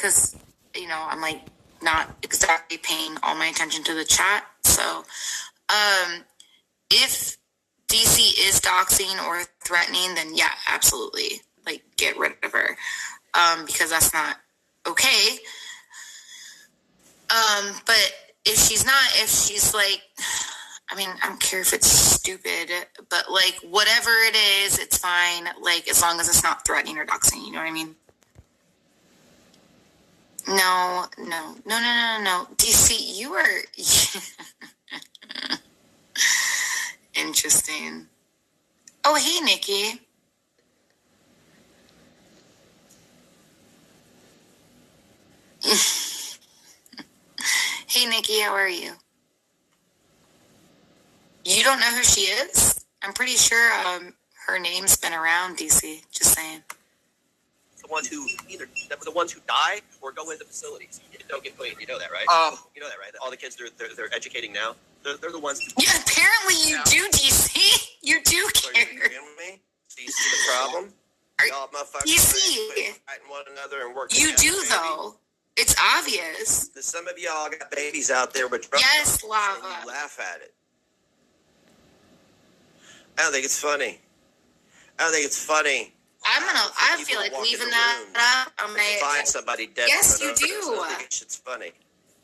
because, I'm like not exactly paying all my attention to the chat. So, if DC is doxing or threatening, then yeah, absolutely. Like, get rid of her. Because that's not okay. But if she's like, I don't care if it's stupid, but like, whatever it is, it's fine. Like, as long as it's not threatening or doxing, you know what I mean? No. DC, you are interesting. Oh, hey, Nikki. Hey, Nikki, how are you? You don't know who she is? I'm pretty sure her name's been around, DC. Just saying. The ones who the ones who die or go into facilities. You don't get paid. You know that, right? You know that, right? All the kids they're educating now. They're the ones. Yeah, apparently you do, DC. You do care. Are you kidding me? Do you see the problem? Y'all motherfuckers fighting one another and working. You do, though. It's obvious. Some of y'all got babies out there with drugs. Yes, Lava. And you laugh at it. I don't think it's funny. I feel like leaving that up. Find somebody dead. Yes, you do. I think it's funny.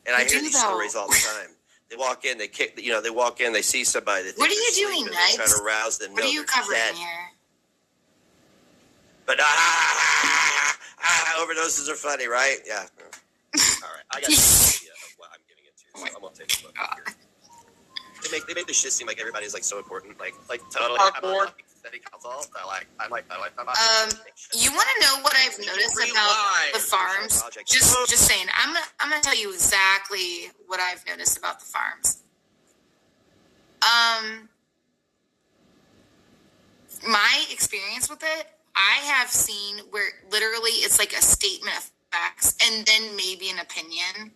And I hear these stories all the time. They walk in, they walk in, they see somebody. What are you doing, Knights? Trying to rouse them. What are you covering here? But overdoses are funny, right? Yeah. All right, I got no idea of what I'm getting into, so I'm gonna take a look here. They make this shit seem like everybody's like so important, like totally. You want to know what I've noticed about the farms? Just saying. I'm gonna tell you exactly what I've noticed about the farms. My experience with it, I have seen where literally it's like a statement of facts and then maybe an opinion,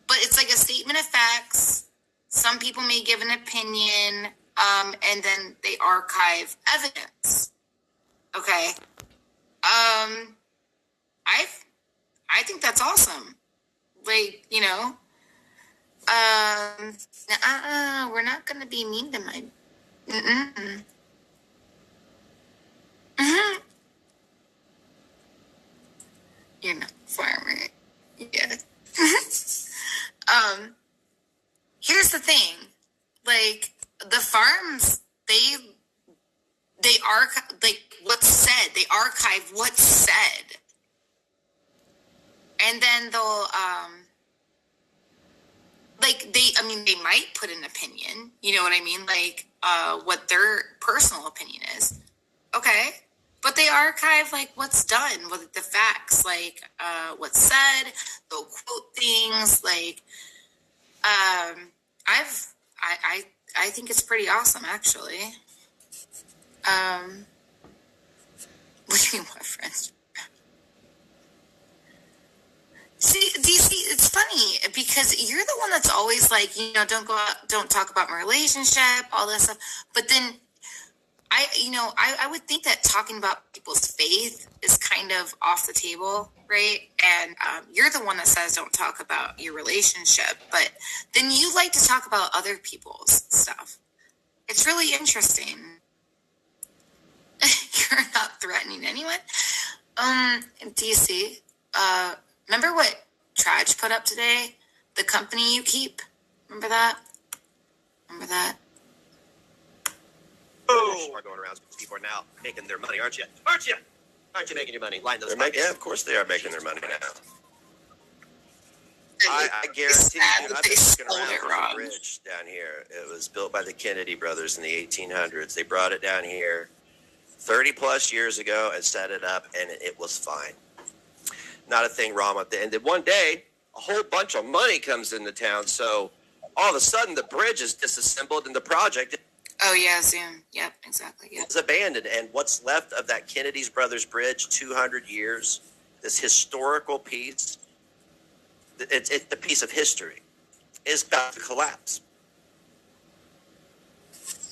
but it's like a statement of facts. Some people may give an opinion, and then they archive evidence. Okay. I think that's awesome. Like, we're not going to be mean to my... You're not a farmer. Yeah. Here's the thing. Like, the farms, they what's said. They archive what's said. And then they'll, they might put an opinion. You know what I mean? Like, what their personal opinion is. Okay. But they archive, like, what's done, with the facts, like, what's said. They'll quote things, like, I think it's pretty awesome, actually. What do you mean, what friends? See, DC, it's funny because you're the one that's always like, don't go out, don't talk about my relationship, all that stuff. But then I would think that talking about people's faith is kind of off the table, right? And you're the one that says don't talk about your relationship, but then you like to talk about other people's stuff. It's really interesting. You're not threatening anyone. DC, remember what Traj put up today? The company you keep? Remember that? Oh, are going around. People are now making their money, aren't you? Aren't you making your money? Line those pockets. Yeah, of course they are making their money now. I guarantee you, I've been looking around the bridge down here. It was built by the Kennedy brothers in the 1800s. They brought it down here 30 plus years ago and set it up, and it was fine. Not a thing wrong with it. And then one day, a whole bunch of money comes into town, so all of a sudden the bridge is disassembled and the project... Oh, yeah, Zoom. Yep, exactly. Yep. It's abandoned, and what's left of that Kennedy's Brothers Bridge, 200 years, this historical piece, it's a piece of history, is about to collapse.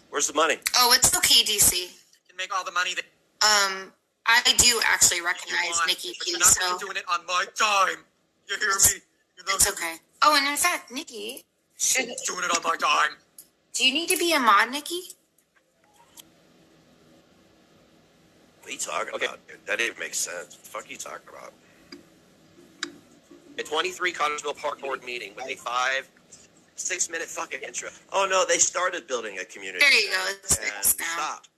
Where's the money? Oh, it's okay, DC. You can make all the money that... I do actually recognize Nikki P. So doing it on my time. You hear me? It's okay. Oh, and in fact, Nikki should doing it on my dime. Do you need to be a mod, Nikki? What are you talking about, dude? That didn't make sense. What the fuck are you talking about? A 23 Connersville Park Board meeting with a 5-6-minute fucking intro. Oh no, they started building a community. There you go. It's and fixed now. stopped.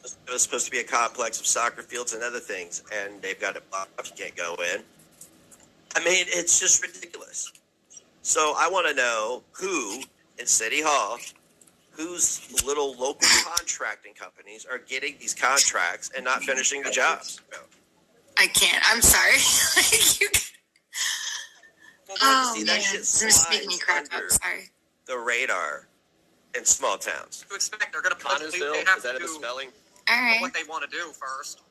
It was supposed to be a complex of soccer fields and other things, and they've got it blocked off. You can't go in. I mean, it's just ridiculous. So I want to know who in City Hall, whose little local contracting companies are getting these contracts and not finishing the jobs. I can't. I'm sorry. Oh, See, man. that shit This is making me slides crack up. under Sorry. the radar in small towns. To expect they're going to put Connersville, they have is that to a do misspelling? All right. what they want to do first.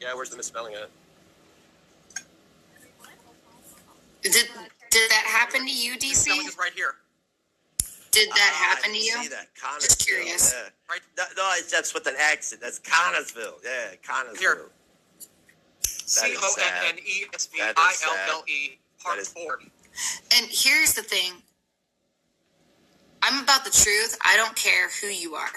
Yeah, where's the misspelling at? Did that happen to you, DC? Spelling is right here. Did that happen I to you? See that? Just Connersville, curious. Yeah. Right. No, that's with an accent. That's Connersville. Yeah, Connersville. Here. That is sad. CONNESVILLE Park That is- Board. And here's the thing. I'm about the truth. I don't care who you are,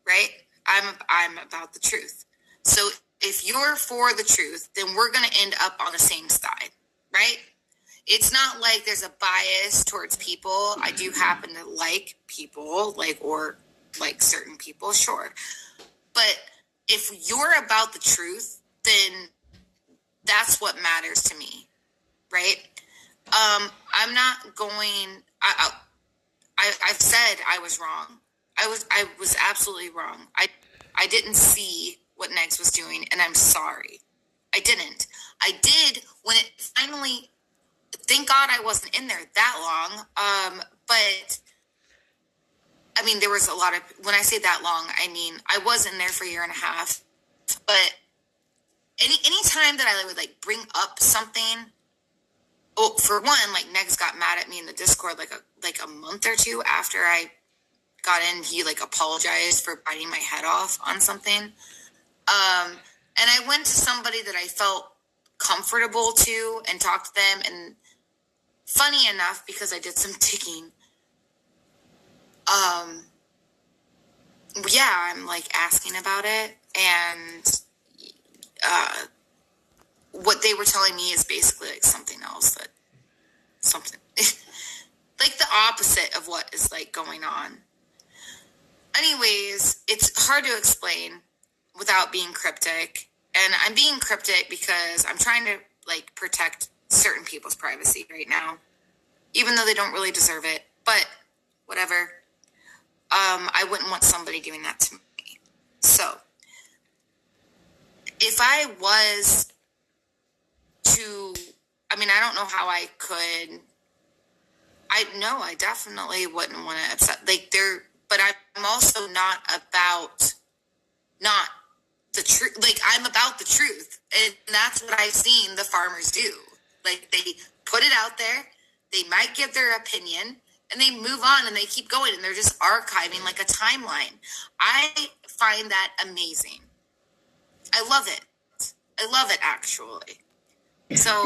right? I'm about the truth. So if you're for the truth, then we're going to end up on the same side, right? It's not like there's a bias towards people. I do happen to like people, or certain people, sure. But if you're about the truth, then that's what matters to me, right? I'm not going. I've said I was wrong. I was absolutely wrong. I didn't see what Negs was doing, and I'm sorry. I didn't. I did when it finally. Thank God I wasn't in there that long. But I mean, there was a lot of. When I say that long, I mean I was in there for a year and a half. But any time that I would bring up something. Well, for one, Negs got mad at me in the Discord like a month or two after I got in. He apologized for biting my head off on something. And I went to somebody that I felt comfortable to and talked to them. And funny enough, because I did some digging, yeah, I'm asking about it, and what they were telling me is basically something else something the opposite of what is going on. Anyways, it's hard to explain without being cryptic, and I'm being cryptic because I'm trying to protect certain people's privacy right now, even though they don't really deserve it, but whatever. I wouldn't want somebody doing that to me. So if I was I don't know how I could. I definitely wouldn't want to upset. But I'm also not the truth. I'm about the truth, and that's what I've seen the farmers do. They put it out there. They might give their opinion, and they move on, and they keep going, and they're just archiving a timeline. I find that amazing. I love it. I love it, actually. So